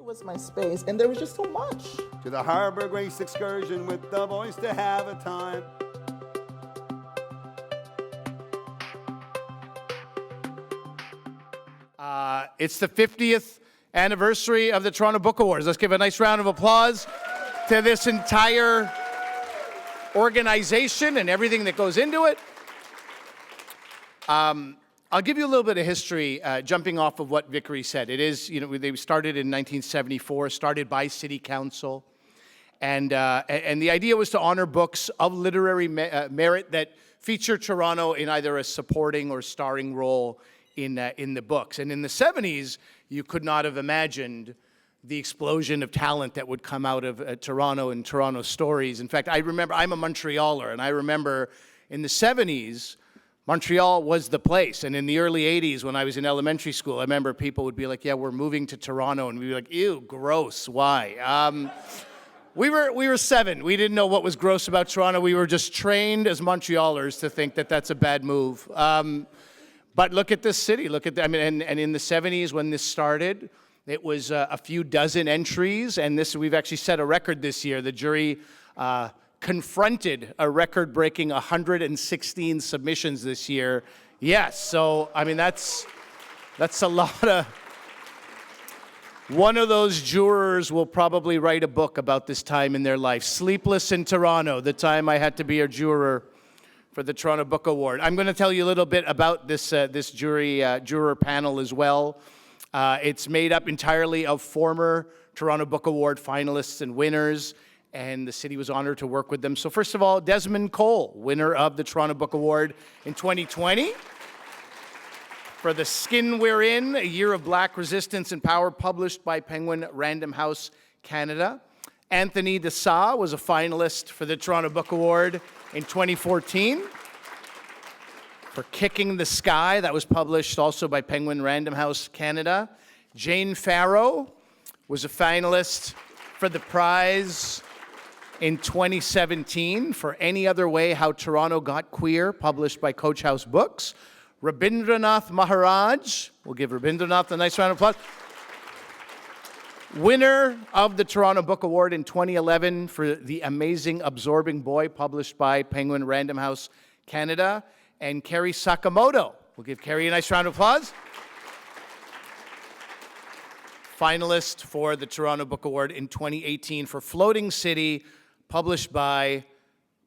was my space, and there was just so much. To the Harbor Grace excursion with the boys to have a time. It's the 50th anniversary of the Toronto Book Awards. Let's give a nice round of applause to this entire organization and everything that goes into it. I'll give you a little bit of history, jumping off of what Vickery said. It is, they started in 1974, started by City Council. And the idea was to honor books of literary merit that feature Toronto in either a supporting or starring role in the books. And in the 70s, you could not have imagined the explosion of talent that would come out of Toronto and Toronto stories. In fact, I remember, I'm a Montrealer, and I remember in the 70s, Montreal was the place. And in the early 80s, when I was in elementary school, I remember people would be like, yeah, we're moving to Toronto. And we'd be like, ew, gross, why? We were 7. We didn't know what was gross about Toronto. We were just trained as Montrealers to think that that's a bad move. But look at this city. Look at and in the 70s when this started, it was a few dozen entries, and we've actually set a record this year. The jury confronted a record-breaking 116 submissions this year. Yes, so that's a lot of. One of those jurors will probably write a book about this time in their life. Sleepless in Toronto, the time I had to be a juror for the Toronto Book Award. I'm going to tell you a little bit about this juror panel as well. It's made up entirely of former Toronto Book Award finalists and winners, and the city was honored to work with them. So first of all, Desmond Cole, winner of the Toronto Book Award in 2020 for The Skin We're In, A Year of Black Resistance and Power, published by Penguin Random House Canada. Anthony Dessau was a finalist for the Toronto Book Award in 2014 for Kicking the Sky. That was published also by Penguin Random House Canada. Jane Farrow was a finalist for the prize in 2017 for Any Other Way, How Toronto Got Queer, published by Coach House Books. Rabindranath Maharaj, we'll give Rabindranath a nice round of applause. Winner of the Toronto Book Award in 2011 for The Amazing Absorbing Boy, published by Penguin Random House Canada. And Kerry Sakamoto. We'll give Kerry a nice round of applause. Finalist for the Toronto Book Award in 2018 for Floating City, published by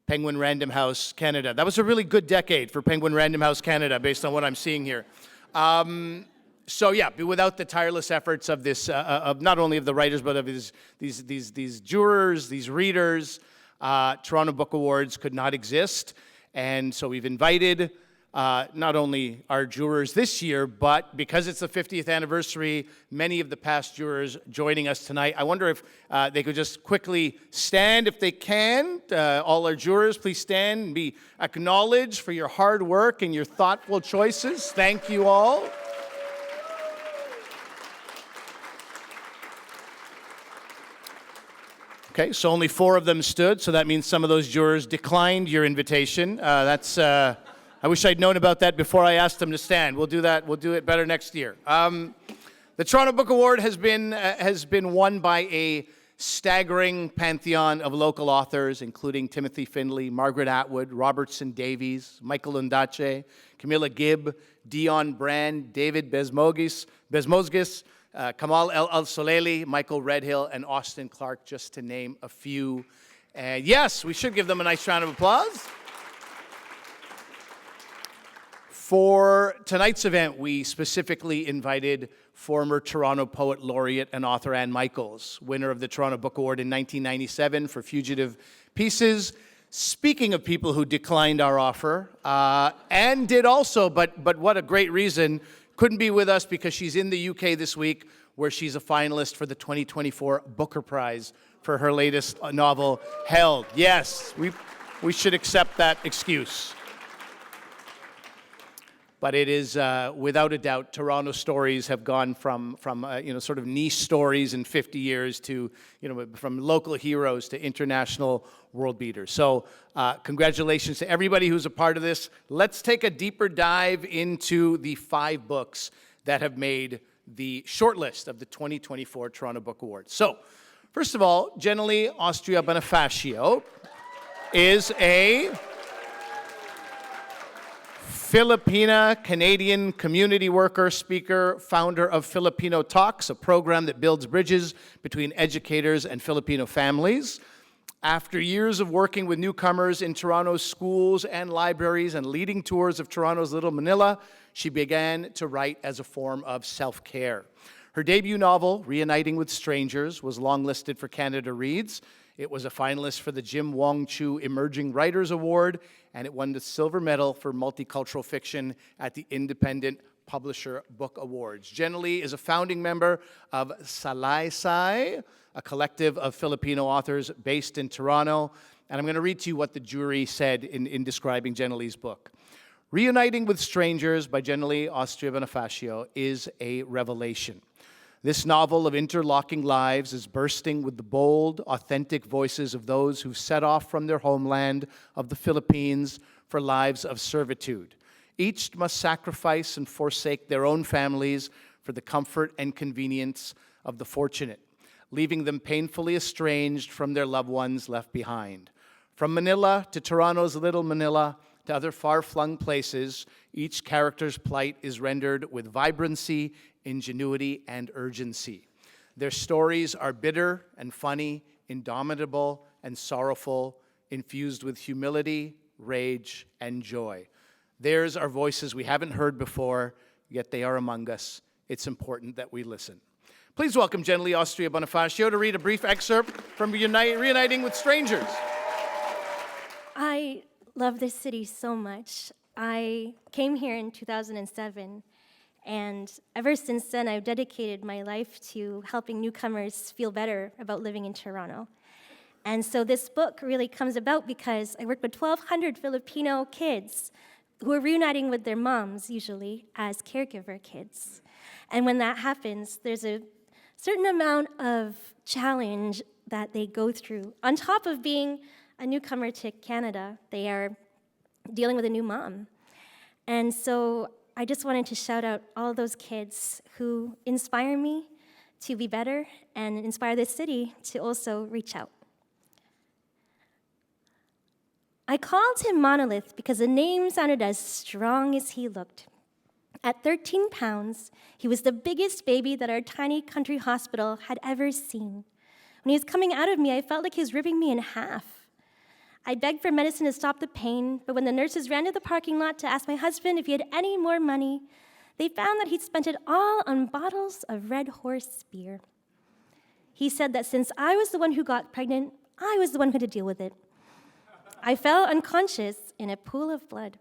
Penguin Random House Canada. That was a really good decade for Penguin Random House Canada, based on what I'm seeing here. So yeah, without the tireless efforts of this, of not only of the writers, but of these jurors, these readers, Toronto Book Awards could not exist. And so we've invited not only our jurors this year, but because it's the 50th anniversary, many of the past jurors joining us tonight. I wonder if they could just quickly stand if they can. All our jurors, please stand and be acknowledged for your hard work and your thoughtful choices. Thank you all. Okay, so only 4 of them stood, so that means some of those jurors declined your invitation. I wish I'd known about that before I asked them to stand. We'll do that. We'll do it better next year. The Toronto Book Award has been won by a staggering pantheon of local authors, including Timothy Findlay, Margaret Atwood, Robertson Davies, Michael Ondaatje, Camilla Gibb, Dion Brand, David Bezmosgis, Kamal El-Soleli, Michael Redhill, and Austin Clark, just to name a few. Yes, we should give them a nice round of applause. For tonight's event, we specifically invited former Toronto Poet Laureate and author Anne Michaels, winner of the Toronto Book Award in 1997 for Fugitive Pieces. Speaking of people who declined our offer, Anne did also, but what a great reason, couldn't be with us because she's in the UK this week, where she's a finalist for the 2024 Booker Prize for her latest novel, Held. Yes, we should accept that excuse. But it is, without a doubt, Toronto stories have gone from sort of niche stories in 50 years to, from local heroes to international world beaters. So congratulations to everybody who's a part of this. Let's take a deeper dive into the 5 books that have made the shortlist of the 2024 Toronto Book Awards. So, first of all, Jenny Austria Bonifacio is a Filipina-Canadian community worker, speaker, founder of Filipino Talks, a program that builds bridges between educators and Filipino families. After years of working with newcomers in Toronto's schools and libraries and leading tours of Toronto's Little Manila, she began to write as a form of self-care. Her debut novel, Reuniting with Strangers, was longlisted for Canada Reads. It was a finalist for the Jim Wong Chu Emerging Writers Award, and it won the silver medal for multicultural fiction at the Independent Publisher Book Awards. Jenny is a founding member of Salaysay, a collective of Filipino authors based in Toronto. And I'm going to read to you what the jury said in describing Jenny's book. Reuniting with Strangers by Jenny Austria Bonifacio is a revelation. This novel of interlocking lives is bursting with the bold, authentic voices of those who've set off from their homeland of the Philippines for lives of servitude. Each must sacrifice and forsake their own families for the comfort and convenience of the fortunate, leaving them painfully estranged from their loved ones left behind. From Manila to Toronto's Little Manila to other far-flung places, each character's plight is rendered with vibrancy, ingenuity, and urgency. Their stories are bitter and funny, indomitable and sorrowful, infused with humility, rage, and joy. Theirs are voices we haven't heard before, yet they are among us. It's important that we listen. Please welcome Jenny Austria Bonifacio to read a brief excerpt from Reuniting with Strangers. I love this city so much. I came here in 2007, and ever since then, I've dedicated my life to helping newcomers feel better about living in Toronto. And so this book really comes about because I work with 1,200 Filipino kids who are reuniting with their moms, usually, as caregiver kids. And when that happens, there's a certain amount of challenge that they go through. On top of being a newcomer to Canada, they are dealing with a new mom. And so I just wanted to shout out all those kids who inspire me to be better and inspire this city to also reach out. I called him Monolith because the name sounded as strong as he looked. At 13 pounds, he was the biggest baby that our tiny country hospital had ever seen. When he was coming out of me, I felt like he was ripping me in half. I begged for medicine to stop the pain, but when the nurses ran to the parking lot to ask my husband if he had any more money, they found that he'd spent it all on bottles of Red Horse beer. He said that since I was the one who got pregnant, I was the one who had to deal with it. I fell unconscious in a pool of blood.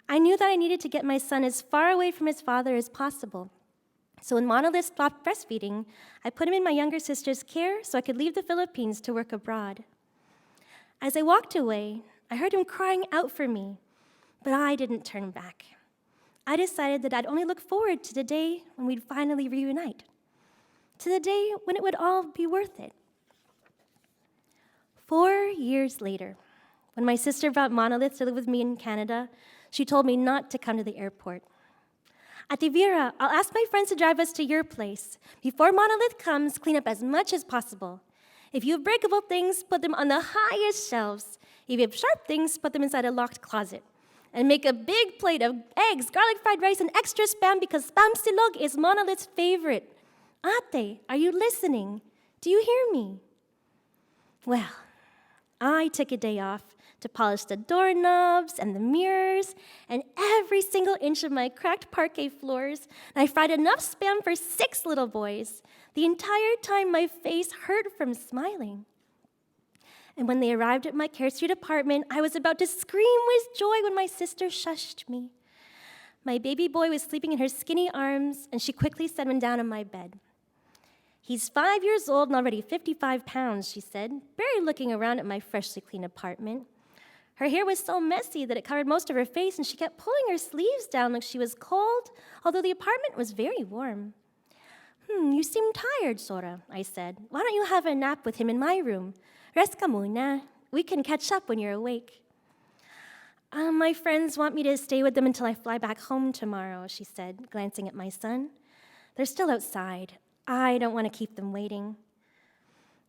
I knew that I needed to get my son as far away from his father as possible. So when Monolith stopped breastfeeding, I put him in my younger sister's care so I could leave the Philippines to work abroad. As I walked away, I heard him crying out for me, but I didn't turn back. I decided that I'd only look forward to the day when we'd finally reunite, to the day when it would all be worth it. 4 years later, when my sister brought Monolith to live with me in Canada, she told me not to come to the airport. Ate Vera, I'll ask my friends to drive us to your place. Before Monolith comes, clean up as much as possible. If you have breakable things, put them on the highest shelves. If you have sharp things, put them inside a locked closet. And make a big plate of eggs, garlic fried rice, and extra Spam because Spam Silog is Monolith's favorite. Ate, are you listening? Do you hear me? Well, I took a day off to polish the doorknobs and the mirrors and every single inch of my cracked parquet floors, and I fried enough Spam for 6 little boys. The entire time my face hurt from smiling. And when they arrived at my Care Street apartment, I was about to scream with joy when my sister shushed me. My baby boy was sleeping in her skinny arms, and she quickly set him down on my bed. He's 5 years old and already 55 pounds, she said, barely looking around at my freshly clean apartment. Her hair was so messy that it covered most of her face, and she kept pulling her sleeves down like she was cold, although the apartment was very warm. You seem tired, Sora, I said. Why don't you have a nap with him in my room? Rest ka muna. We can catch up when you're awake. My friends want me to stay with them until I fly back home tomorrow, she said, glancing at my son. They're still outside. I don't want to keep them waiting.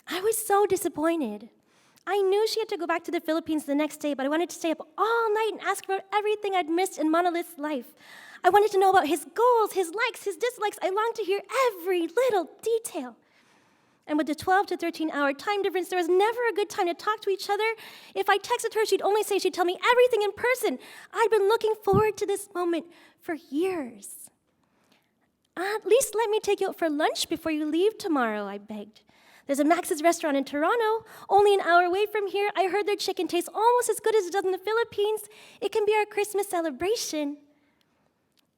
I was so disappointed. I knew she had to go back to the Philippines the next day, but I wanted to stay up all night and ask about everything I'd missed in Monolith's life. I wanted to know about his goals, his likes, his dislikes. I longed to hear every little detail. And with the 12 to 13-hour time difference, there was never a good time to talk to each other. If I texted her, she'd only say she'd tell me everything in person. I'd been looking forward to this moment for years. At least let me take you out for lunch before you leave tomorrow, I begged. There's a Max's restaurant in Toronto, only an hour away from here. I heard their chicken tastes almost as good as it does in the Philippines. It can be our Christmas celebration.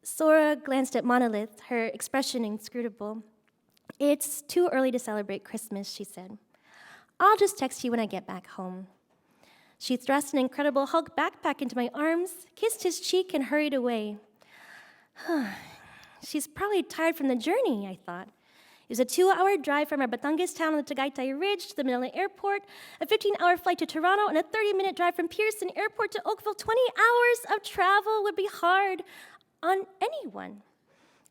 Sora glanced at Monolith, her expression inscrutable. It's too early to celebrate Christmas, she said. I'll just text you when I get back home. She thrust an Incredible Hulk backpack into my arms, kissed his cheek, and hurried away. She's probably tired from the journey, I thought. It was a 2-hour drive from our Batangas town on the Tagaytay Ridge to the Manila airport, a 15-hour flight to Toronto, and a 30-minute drive from Pearson Airport to Oakville. 20 hours of travel would be hard on anyone.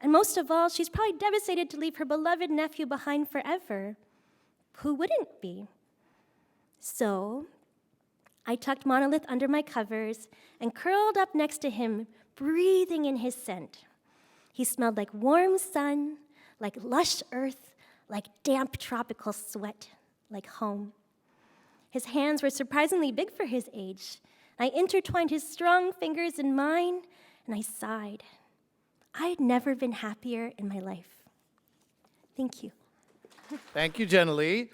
And most of all, she's probably devastated to leave her beloved nephew behind forever. Who wouldn't be? So I tucked Monolith under my covers and curled up next to him, breathing in his scent. He smelled like warm sun, like lush earth, like damp tropical sweat, like home. His hands were surprisingly big for his age. I intertwined his strong fingers in mine, and I sighed. I had never been happier in my life. Thank you. Thank you, Jenna Lee.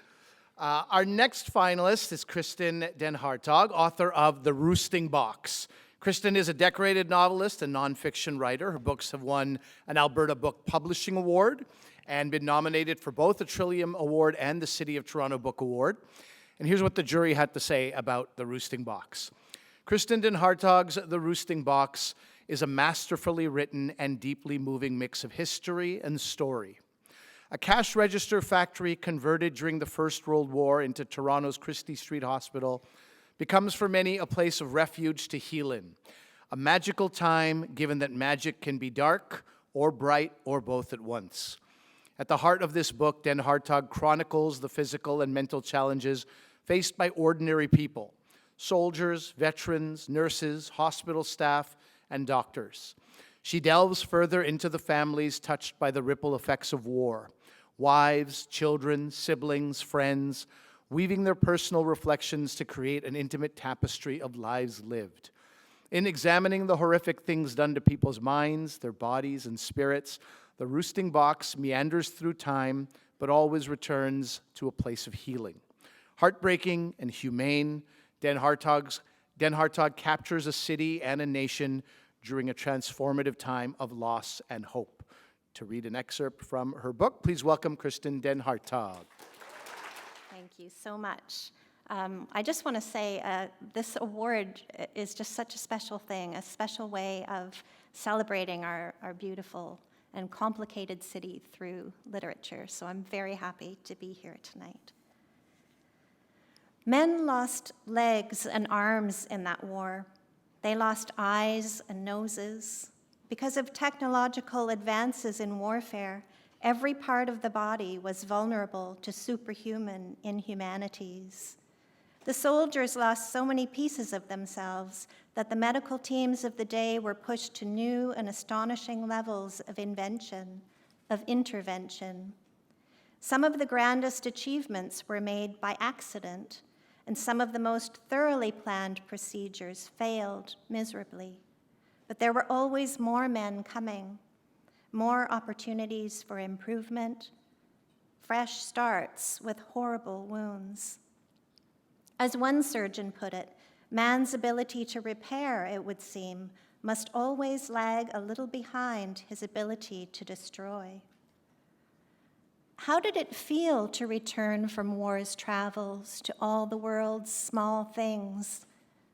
Our next finalist is Kristen Den Hartog, author of The Roosting Box. Kristen is a decorated novelist and nonfiction writer. Her books have won an Alberta Book Publishing Award and been nominated for both the Trillium Award and the City of Toronto Book Award. And here's what the jury had to say about The Roosting Box. Kristen Den Hartog's The Roosting Box is a masterfully written and deeply moving mix of history and story. A cash register factory converted during the First World War into Toronto's Christie Street Hospital becomes for many a place of refuge to heal in. A magical time, given that magic can be dark or bright or both at once. At the heart of this book, Den Hartog chronicles the physical and mental challenges faced by ordinary people, soldiers, veterans, nurses, hospital staff, and doctors. She delves further into the families touched by the ripple effects of war, wives, children, siblings, friends, weaving their personal reflections to create an intimate tapestry of lives lived. In examining the horrific things done to people's minds, their bodies, and spirits, The Roosting Box meanders through time, but always returns to a place of healing. Heartbreaking and humane, Den Hartog captures a city and a nation during a transformative time of loss and hope. To read an excerpt from her book, please welcome Kristen Den Hartog. Thank you so much. I just want to say this award is just such a special thing, a special way of celebrating our beautiful and complicated city through literature. So I'm very happy to be here tonight. Men lost legs and arms in that war. They lost eyes and noses. Because of technological advances in warfare, every part of the body was vulnerable to superhuman inhumanities. The soldiers lost so many pieces of themselves that the medical teams of the day were pushed to new and astonishing levels of invention, of intervention. Some of the grandest achievements were made by accident, and some of the most thoroughly planned procedures failed miserably. But there were always more men coming, more opportunities for improvement, fresh starts with horrible wounds. As one surgeon put it, man's ability to repair, it would seem, must always lag a little behind his ability to destroy. How did it feel to return from war's travels to all the world's small things,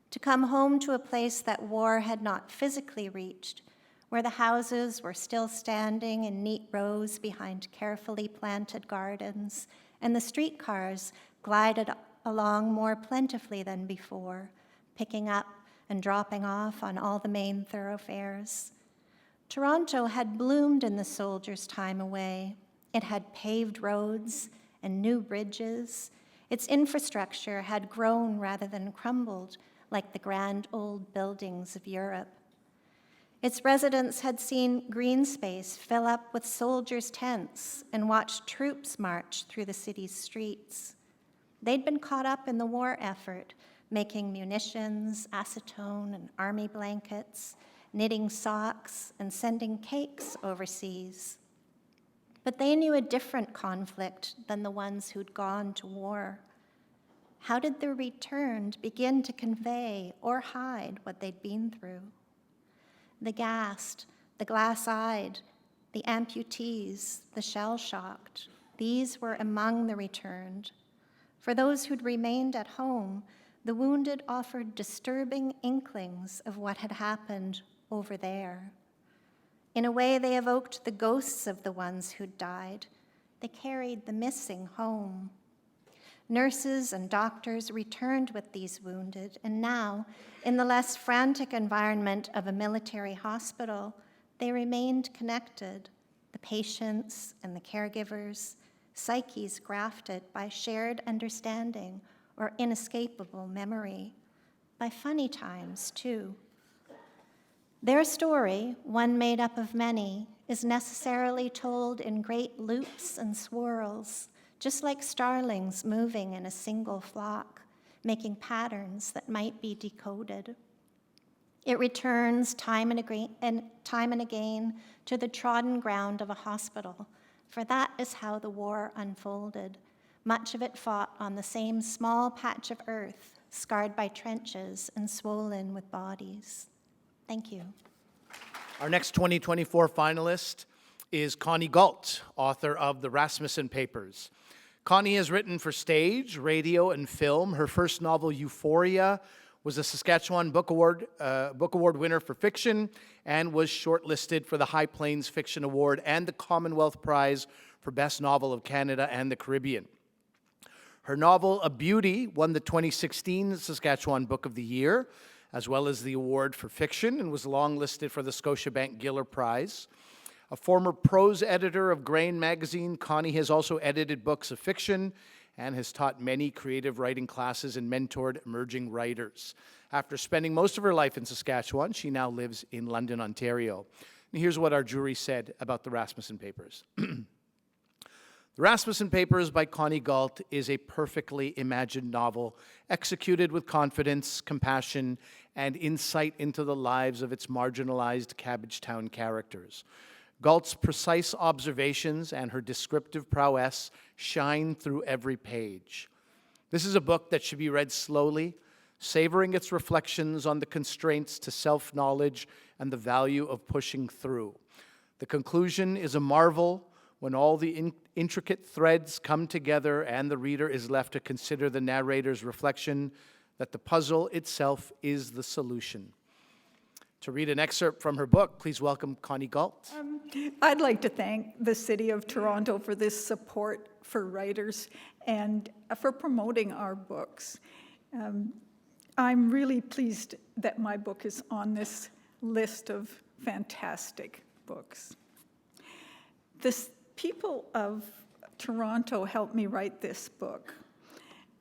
to come home to a place that war had not physically reached, where the houses were still standing in neat rows behind carefully planted gardens, and the streetcars glided along more plentifully than before, picking up and dropping off on all the main thoroughfares? Toronto had bloomed in the soldiers' time away. It had paved roads and new bridges. Its infrastructure had grown rather than crumbled, like the grand old buildings of Europe. Its residents had seen green space fill up with soldiers' tents and watched troops march through the city's streets. They'd been caught up in the war effort, making munitions, acetone, and army blankets, knitting socks, and sending cakes overseas. But they knew a different conflict than the ones who'd gone to war. How did the returned begin to convey or hide what they'd been through? The gassed, the glass-eyed, the amputees, the shell-shocked, these were among the returned. For those who'd remained at home, the wounded offered disturbing inklings of what had happened over there. In a way, they evoked the ghosts of the ones who'd died. They carried the missing home. Nurses and doctors returned with these wounded, and now, in the less frantic environment of a military hospital, they remained connected, the patients and the caregivers, psyches grafted by shared understanding or inescapable memory, by funny times, too. Their story, one made up of many, is necessarily told in great loops and swirls, just like starlings moving in a single flock, making patterns that might be decoded. It returns time and again to the trodden ground of a hospital, for that is how the war unfolded, much of it fought on the same small patch of earth, scarred by trenches and swollen with bodies. Thank you. Our next 2024 finalist is Connie Galt, author of The Rasmussen Papers. Connie has written for stage, radio, and film. Her first novel, Euphoria, was a Saskatchewan Book Award winner for fiction and was shortlisted for the High Plains Fiction Award and the Commonwealth Prize for Best Novel of Canada and the Caribbean. Her novel, A Beauty, won the 2016 Saskatchewan Book of the Year, as well as the award for fiction, and was longlisted for the Scotiabank Giller Prize. A former prose editor of Grain magazine, Connie has also edited books of fiction and has taught many creative writing classes and mentored emerging writers. After spending most of her life in Saskatchewan, she now lives in London, Ontario. And here's what our jury said about the Rasmussen Papers. The Rasmussen Papers by Connie Galt is a perfectly imagined novel, executed with confidence, compassion, and insight into the lives of its marginalized Cabbagetown characters. Galt's precise observations and her descriptive prowess shine through every page. This is a book that should be read slowly, savoring its reflections on the constraints to self-knowledge and the value of pushing through. The conclusion is a marvel when all the intricate threads come together and the reader is left to consider the narrator's reflection that the puzzle itself is the solution. To read an excerpt from her book, please welcome Connie Galt. I'd like to thank the City of Toronto for this support for writers and for promoting our books. I'm really pleased that my book is on this list of fantastic books. The people of Toronto helped me write this book.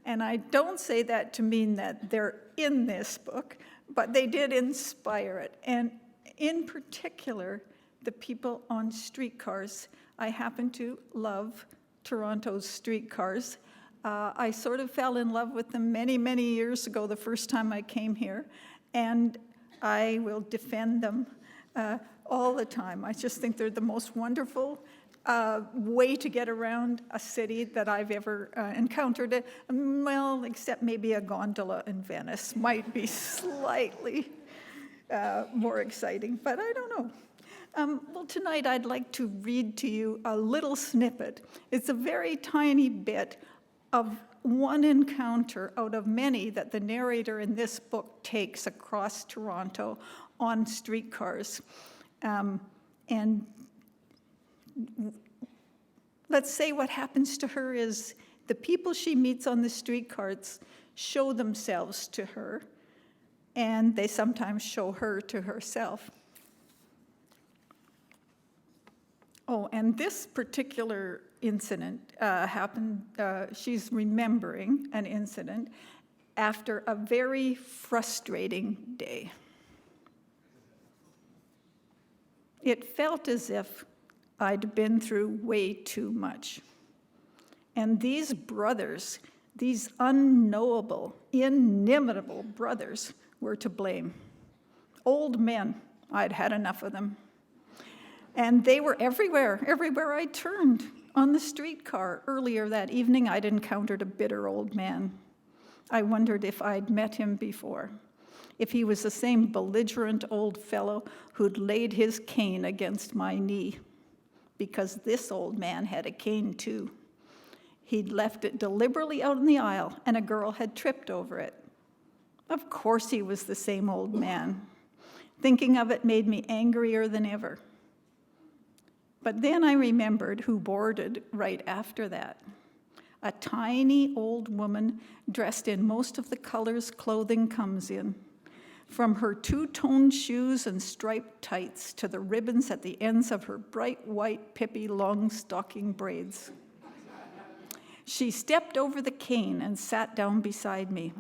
And I don't say that to mean that they're in this book, but they did inspire it. And in particular, the people on streetcars. I happen to love Toronto's streetcars. I sort of fell in love with them many, many years ago, the first time I came here, and I will defend them all the time. I just think they're the most wonderful way to get around a city that I've ever encountered. Well, except maybe a gondola in Venice might be slightly more exciting, but I don't know. Well, tonight I'd like to read to you a little snippet. It's a very tiny bit of one encounter out of many that the narrator in this book takes across Toronto on streetcars. And let's say what happens to her is the people she meets on the streetcars show themselves to her, and they sometimes show her to herself. Oh, and this particular incident happened, she's remembering an incident after a very frustrating day. It felt as if I'd been through way too much. And these brothers, these unknowable, inimitable brothers, were to blame. Old men, I'd had enough of them. And they were everywhere I turned. On the streetcar earlier that evening, I'd encountered a bitter old man. I wondered if I'd met him before, if he was the same belligerent old fellow who'd laid his cane against my knee, because this old man had a cane too. He'd left it deliberately out in the aisle, and a girl had tripped over it. Of course he was the same old man. Thinking of it made me angrier than ever. But then I remembered who boarded right after that. A tiny old woman dressed in most of the colors clothing comes in, from her two-toned shoes and striped tights to the ribbons at the ends of her bright white Pippi long-stocking braids. She stepped over the cane and sat down beside me.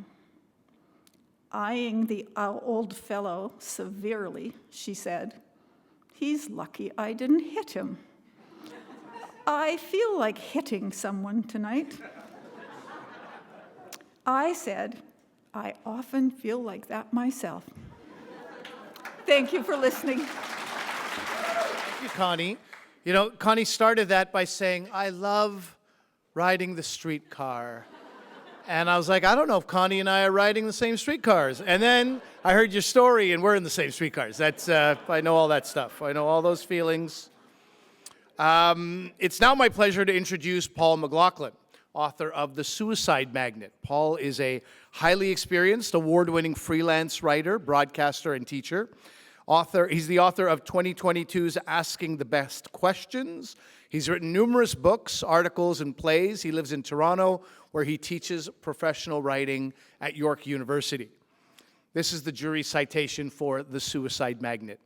Eyeing the old fellow severely, she said, "He's lucky I didn't hit him. I feel like hitting someone tonight." I said, "I often feel like that myself." Thank you for listening. Thank you, Connie. You know, Connie started that by saying, "I love riding the streetcar." And I was like, I don't know if Connie and I are riding the same streetcars. And then I heard your story, and we're in the same streetcars. That's I know all that stuff. I know all those feelings. It's now my pleasure to introduce Paul McLaughlin, author of The Suicide Magnet. Paul is a highly experienced, award-winning freelance writer, broadcaster, and teacher. He's the author of 2022's Asking the Best Questions. He's written numerous books, articles, and plays. He lives in Toronto, where he teaches professional writing at York University. This is the jury citation for The Suicide Magnet.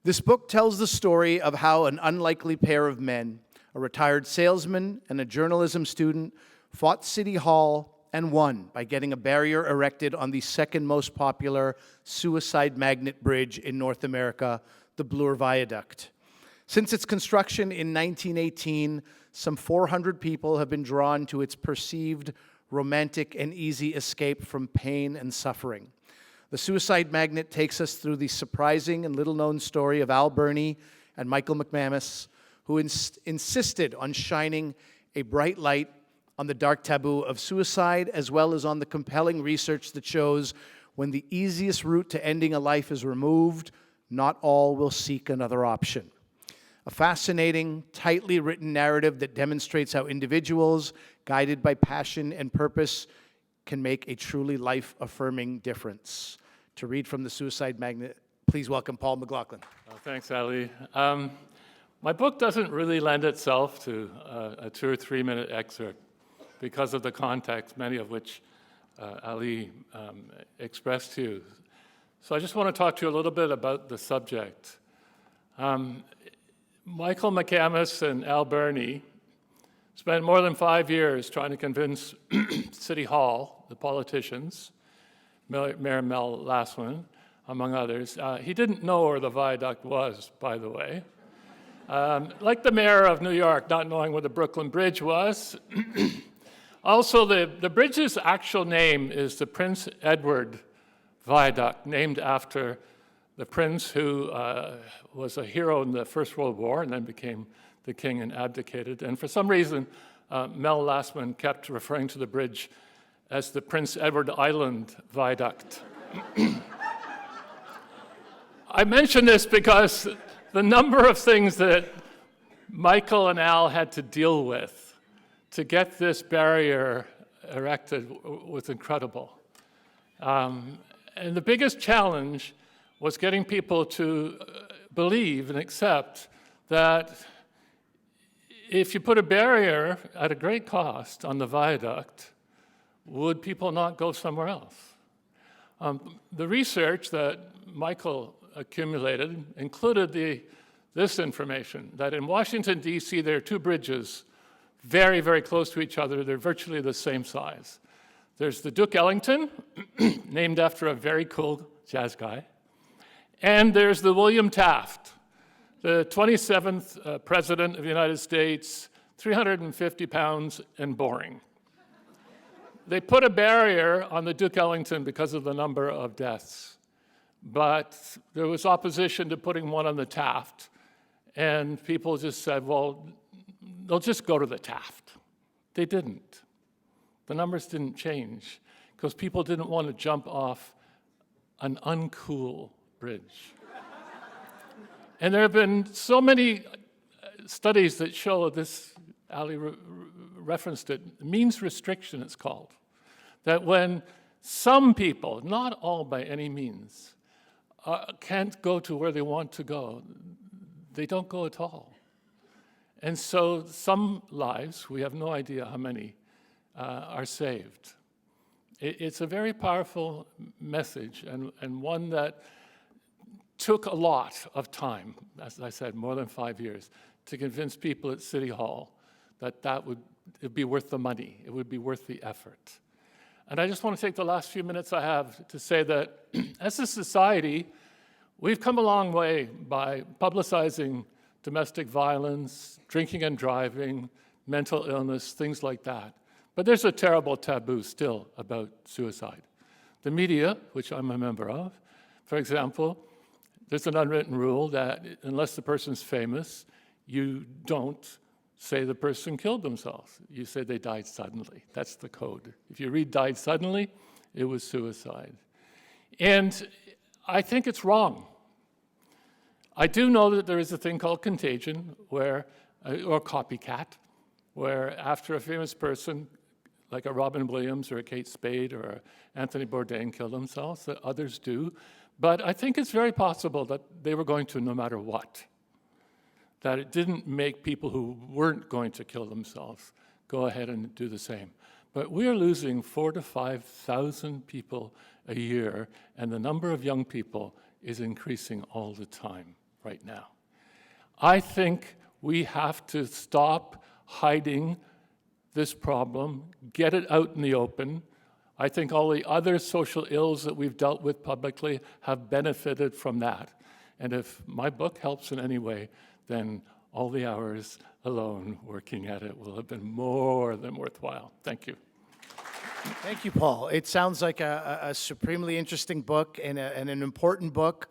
This book tells the story of how an unlikely pair of men, a retired salesman and a journalism student, fought City Hall and won by getting a barrier erected on the second most popular suicide magnet bridge in North America, the Bloor Viaduct. Since its construction in 1918, some 400 people have been drawn to its perceived romantic and easy escape from pain and suffering. The Suicide Magnet takes us through the surprising and little-known story of Al Birney and Michael McManus, who insisted on shining a bright light on the dark taboo of suicide, as well as on the compelling research that shows when the easiest route to ending a life is removed, not all will seek another option. A fascinating, tightly written narrative that demonstrates how individuals, guided by passion and purpose, can make a truly life-affirming difference. To read from The Suicide Magnet, please welcome Paul McLaughlin. Thanks, Ali. My book doesn't really lend itself to a 2 or 3 minute excerpt because of the context, many of which Ali expressed to you. So I just want to talk to you a little bit about the subject. Michael McManus and Al Birney spent more than 5 years trying to convince City Hall, the politicians, Mayor Mel Lastman, among others. He didn't know where the viaduct was, by the way. Like the mayor of New York not knowing where the Brooklyn Bridge was. Also, the bridge's actual name is the Prince Edward Viaduct, named after the prince who was a hero in the First World War and then became the king and abdicated. And for some reason, Mel Lastman kept referring to the bridge as the Prince Edward Island Viaduct. I mention this because the number of things that Michael and Al had to deal with to get this barrier erected was incredible. And the biggest challenge was getting people to believe and accept that if you put a barrier at a great cost on the viaduct, would people not go somewhere else? The research that Michael accumulated included the this information, that in Washington, D.C., there are two bridges very, very close to each other. They're virtually the same size. There's the Duke Ellington, named after a very cool jazz guy, and there's the William Taft, the 27th President of the United States, 350 pounds and boring. They put a barrier on the Duke Ellington because of the number of deaths, but there was opposition to putting one on the Taft, and people just said, well, they'll just go to the Taft. They didn't. The numbers didn't change because people didn't want to jump off an uncool bridge. And there have been so many studies that show this, Ali referenced it, means restriction it's called, that when some people, not all by any means, can't go to where they want to go, they don't go at all. And so some lives, we have no idea how many, are saved. It's a very powerful message and one that took a lot of time, as I said, more than 5 years, to convince people at City Hall that it'd be worth the money, it would be worth the effort. And I just want to take the last few minutes I have to say that as a society, we've come a long way by publicizing domestic violence, drinking and driving, mental illness, things like that. But there's a terrible taboo still about suicide. The media, which I'm a member of, for example, there's an unwritten rule that unless the person's famous, you don't say the person killed themselves. You say they died suddenly. That's the code. If you read died suddenly, it was suicide. And I think it's wrong. I do know that there is a thing called contagion, or copycat, where after a famous person, like a Robin Williams or a Kate Spade or a Anthony Bourdain kill themselves, that others do. But I think it's very possible that they were going to no matter what. That it didn't make people who weren't going to kill themselves go ahead and do the same. But we are losing 4,000 to 5,000 people a year, and the number of young people is increasing all the time right now. I think we have to stop hiding this problem, get it out in the open. I think all the other social ills that we've dealt with publicly have benefited from that. And if my book helps in any way, then all the hours alone working at it will have been more than worthwhile. Thank you. Thank you, Paul. It sounds like a supremely interesting book and an important book.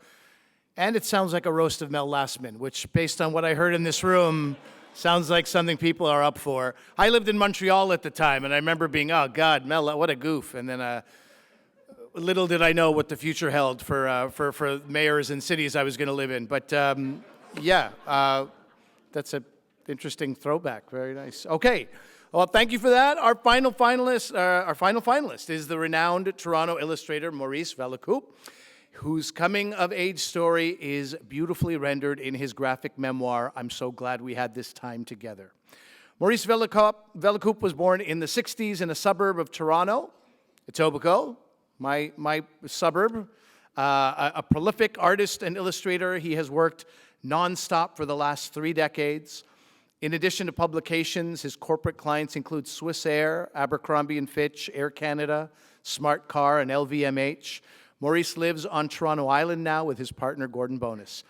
And it sounds like a roast of Mel Lastman, which, based on what I heard in this room, sounds like something people are up for. I lived in Montreal at the time, and I remember being, oh, God, Mel, what a goof. And then little did I know what the future held for mayors and cities I was going to live in. But, that's an interesting throwback. Very nice. Okay. Well, thank you for that. Our final finalist is the renowned Toronto illustrator Maurice Vellecoupe, whose coming-of-age story is beautifully rendered in his graphic memoir, I'm So Glad We Had This Time Together. Maurice Vellecoupe was born in the 60s in a suburb of Toronto, Etobicoke, my suburb. A prolific artist and illustrator, he has worked nonstop for the last 3 decades. In addition to publications, his corporate clients include Swissair, Abercrombie & Fitch, Air Canada, Smart Car, and LVMH. Maurice lives on Toronto Island now with his partner, Gordon Bonus.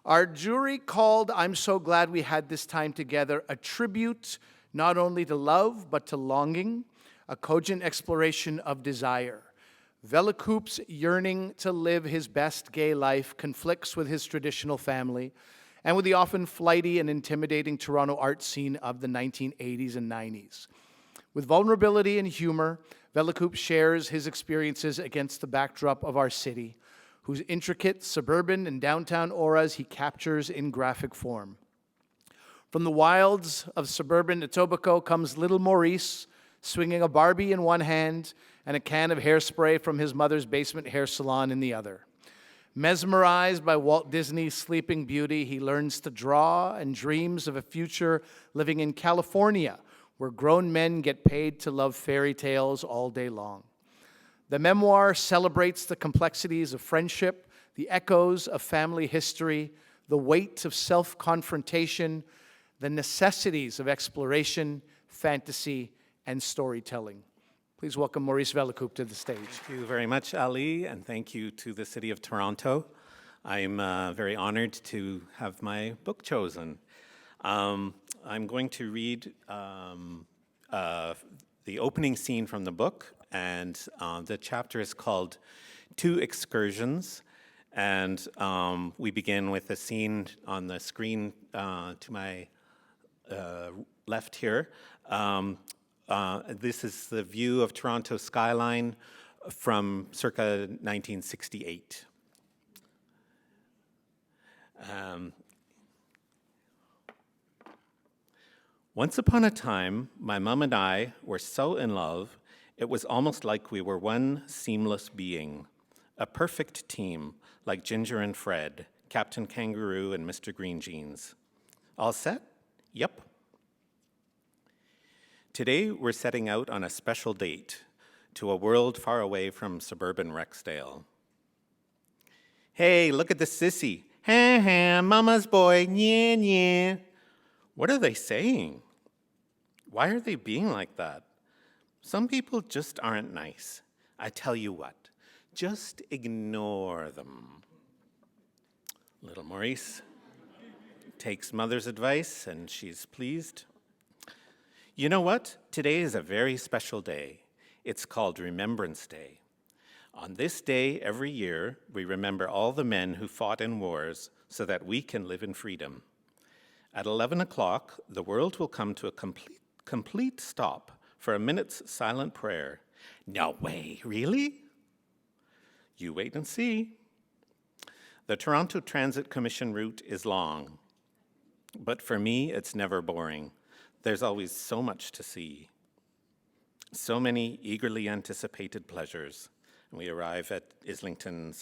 Our jury called I'm So Glad We Had This Time Together a tribute not only to love, but to longing, a cogent exploration of desire. Vellecoupe's yearning to live his best gay life conflicts with his traditional family and with the often flighty and intimidating Toronto art scene of the 1980s and 90s. With vulnerability and humor, Vellecoupe shares his experiences against the backdrop of our city, whose intricate suburban and downtown auras he captures in graphic form. From the wilds of suburban Etobicoke comes little Maurice, swinging a Barbie in one hand and a can of hairspray from his mother's basement hair salon in the other. Mesmerized by Walt Disney's Sleeping Beauty, he learns to draw and dreams of a future living in California, where grown men get paid to love fairy tales all day long. The memoir celebrates the complexities of friendship, the echoes of family history, the weight of self-confrontation, the necessities of exploration, fantasy, and storytelling. Please welcome Maurice Vellecoupe to the stage. Thank you very much, Ali, and thank you to the City of Toronto. I'm very honored to have my book chosen. I'm going to read the opening scene from the book, and the chapter is called Two Excursions, and we begin with a scene on the screen to my left here. This is the view of Toronto skyline from circa 1968. Once upon a time, my mom and I were so in love, it was almost like we were one seamless being, a perfect team, like Ginger and Fred, Captain Kangaroo and Mr. Green Jeans. All set? Yep. Today, we're setting out on a special date to a world far away from suburban Rexdale. Hey, look at the sissy. Ha ha, mama's boy, yeah, yeah. What are they saying? Why are they being like that? Some people just aren't nice. I tell you what, just ignore them. Little Maurice takes mother's advice and she's pleased. You know what? Today is a very special day. It's called Remembrance Day. On this day every year, we remember all the men who fought in wars so that we can live in freedom. At 11 o'clock, the world will come to a complete stop for a minute's silent prayer. No way, really? You wait and see. The Toronto Transit Commission route is long, but for me, it's never boring. There's always so much to see. So many eagerly anticipated pleasures. We arrive at Islington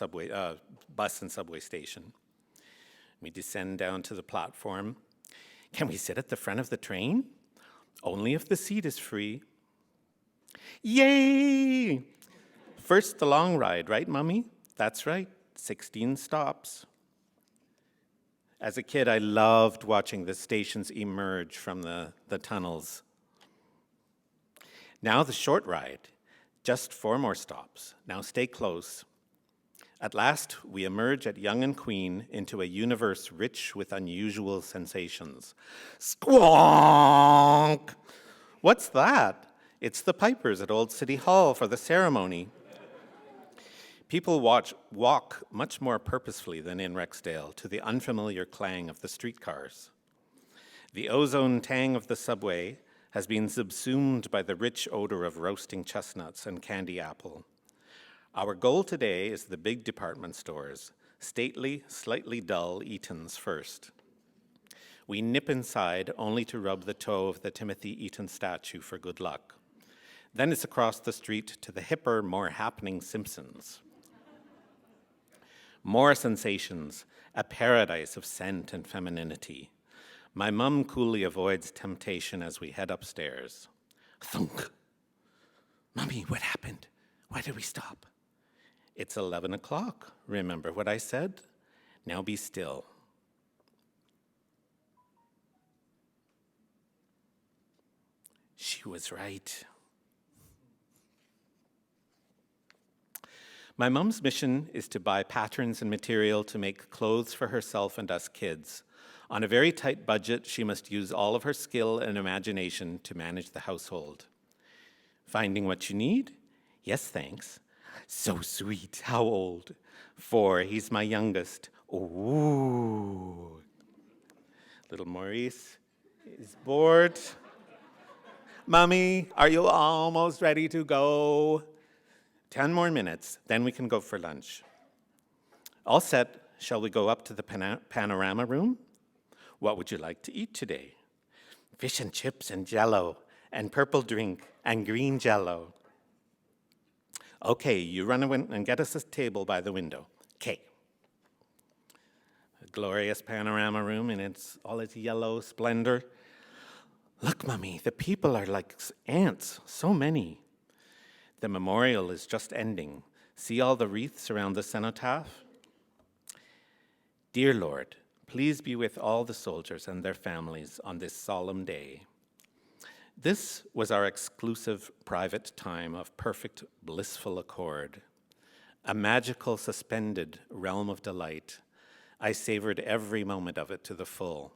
bus and subway station. We descend down to the platform. Can we sit at the front of the train? Only if the seat is free. Yay! First, the long ride, right, Mummy? That's right, 16 stops. As a kid, I loved watching the stations emerge from the tunnels. Now the short ride, just 4 more stops. Now stay close. At last, we emerge at Yonge and Queen into a universe rich with unusual sensations. Squonk! What's that? It's the pipers at Old City Hall for the ceremony. People walk much more purposefully than in Rexdale to the unfamiliar clang of the streetcars. The ozone tang of the subway has been subsumed by the rich odor of roasting chestnuts and candy apple. Our goal today is the big department stores, stately, slightly dull Eatons first. We nip inside only to rub the toe of the Timothy Eaton statue for good luck. Then it's across the street to the hipper, more happening Simpsons. More sensations, a paradise of scent and femininity. My mum coolly avoids temptation as we head upstairs. Thunk. Mummy, what happened? Why did we stop? It's 11 o'clock. Remember what I said? Now be still. She was right. My mum's mission is to buy patterns and material to make clothes for herself and us kids. On a very tight budget, she must use all of her skill and imagination to manage the household. Finding what you need? Yes, thanks. So sweet. How old? 4. He's my youngest. Ooh. Little Maurice is bored. Mommy, are you almost ready to go? 10 more minutes, then we can go for lunch. All set, shall we go up to the panorama room? What would you like to eat today? Fish and chips and Jell-O, and purple drink and green Jell-O. Okay, you run and get us a table by the window. Okay. A glorious panorama room in all its yellow splendor. Look, Mummy, the people are like ants, so many. The memorial is just ending. See all the wreaths around the cenotaph? Dear Lord, Please be with all the soldiers and their families on this solemn day. This was our exclusive private time of perfect blissful accord, a magical suspended realm of delight. I savored every moment of it to the full.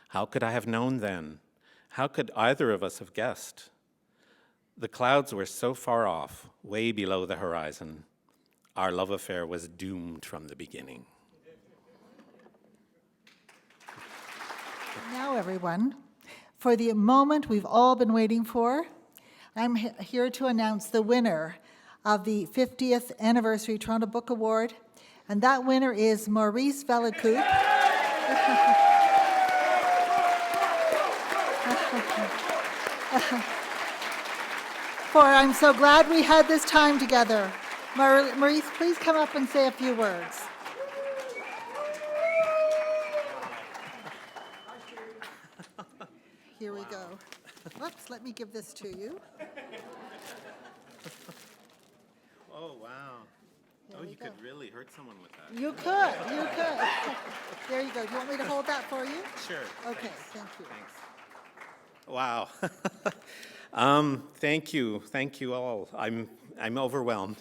How could I have known then? How could either of us have guessed? The clouds were so far off, way below the horizon. Our love affair was doomed from the beginning. Now, everyone, for the moment we've all been waiting for, I'm here to announce the winner of the 50th Anniversary Toronto Book Award, and that winner is Maurice Velacoop. For I'm so glad we had this time together. Maurice, please come up and say a few words. Here we go. Whoops, let me give this to you. Oh, wow. You could really hurt someone with that. You could. There you go. Do you want me to hold that for you? Sure. Okay, thank you. Thanks. Wow. Thank you all. I'm overwhelmed.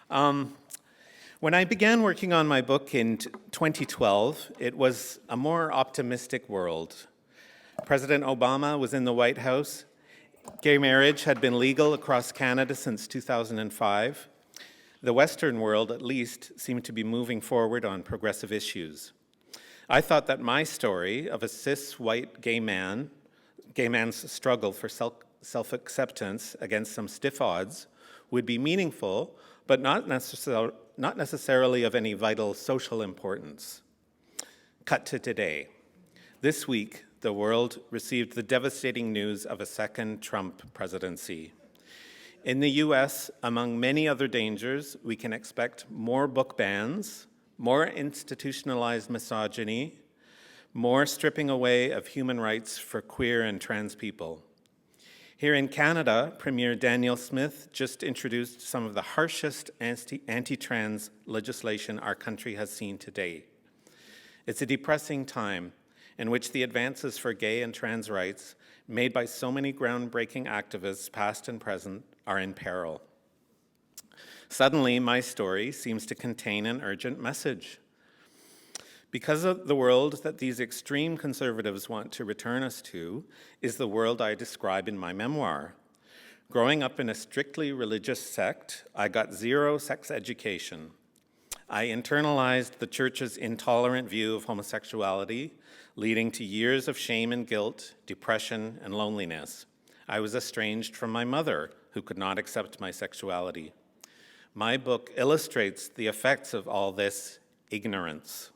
When I began working on my book in 2012, it was a more optimistic world. President Obama was in the White House. Gay marriage had been legal across Canada since 2005. The Western world, at least, seemed to be moving forward on progressive issues. I thought that my story of a cis white gay man's struggle for self-acceptance against some stiff odds would be meaningful, but not necessarily of any vital social importance. Cut to today. This week, the world received the devastating news of a second Trump presidency. In the US, among many other dangers, we can expect more book bans, more institutionalized misogyny, more stripping away of human rights for queer and trans people. Here in Canada, Premier Daniel Smith just introduced some of the harshest anti-trans legislation our country has seen to date. It's a depressing time in which the advances for gay and trans rights made by so many groundbreaking activists, past and present, are in peril. Suddenly, my story seems to contain an urgent message. Because of the world that these extreme conservatives want to return us to is the world I describe in my memoir. Growing up in a strictly religious sect, I got zero sex education. I internalized the church's intolerant view of homosexuality, leading to years of shame and guilt, depression, and loneliness. I was estranged from my mother, who could not accept my sexuality. My book illustrates the effects of all this ignorance.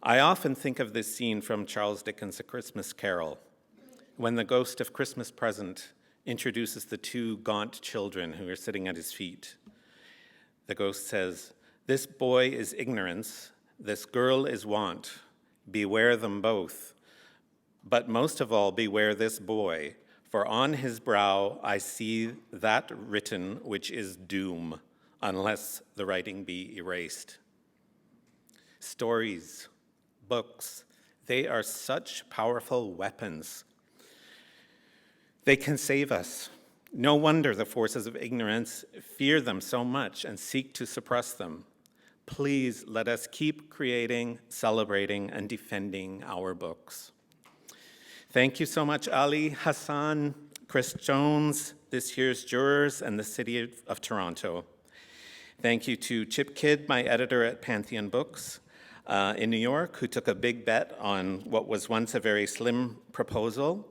I often think of this scene from Charles Dickens' A Christmas Carol, when the ghost of Christmas Present introduces the two gaunt children who are sitting at his feet. The ghost says, "This boy is ignorance, this girl is want. Beware them both. But most of all, beware this boy, for on his brow I see that written which is doom, unless the writing be erased." Stories, books, they are such powerful weapons. They can save us. No wonder the forces of ignorance fear them so much and seek to suppress them. Please let us keep creating, celebrating, and defending our books. Thank you so much, Ali, Hassan, Chris Jones, this year's jurors, and the City of Toronto. Thank you to Chip Kidd, my editor at Pantheon Books in New York, who took a big bet on what was once a very slim proposal.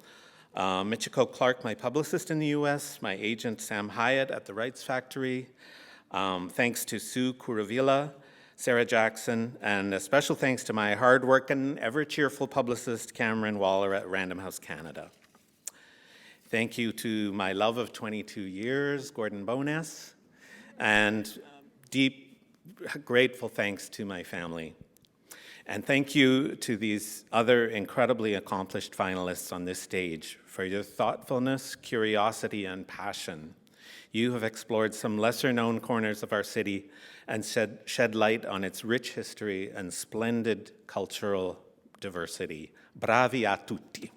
Michiko Clark, my publicist in the US, my agent Sam Hyatt at the Rights Factory. Thanks to Sue Kuravila, Sarah Jackson, and a special thanks to my hard-working, ever-cheerful publicist Cameron Waller at Random House Canada. Thank you to my love of 22 years, Gordon Bonas, and deep, grateful thanks to my family. And thank you to these other incredibly accomplished finalists on this stage for your thoughtfulness, curiosity, and passion. You have explored some lesser-known corners of our city and shed light on its rich history and splendid cultural diversity. Bravi a tutti.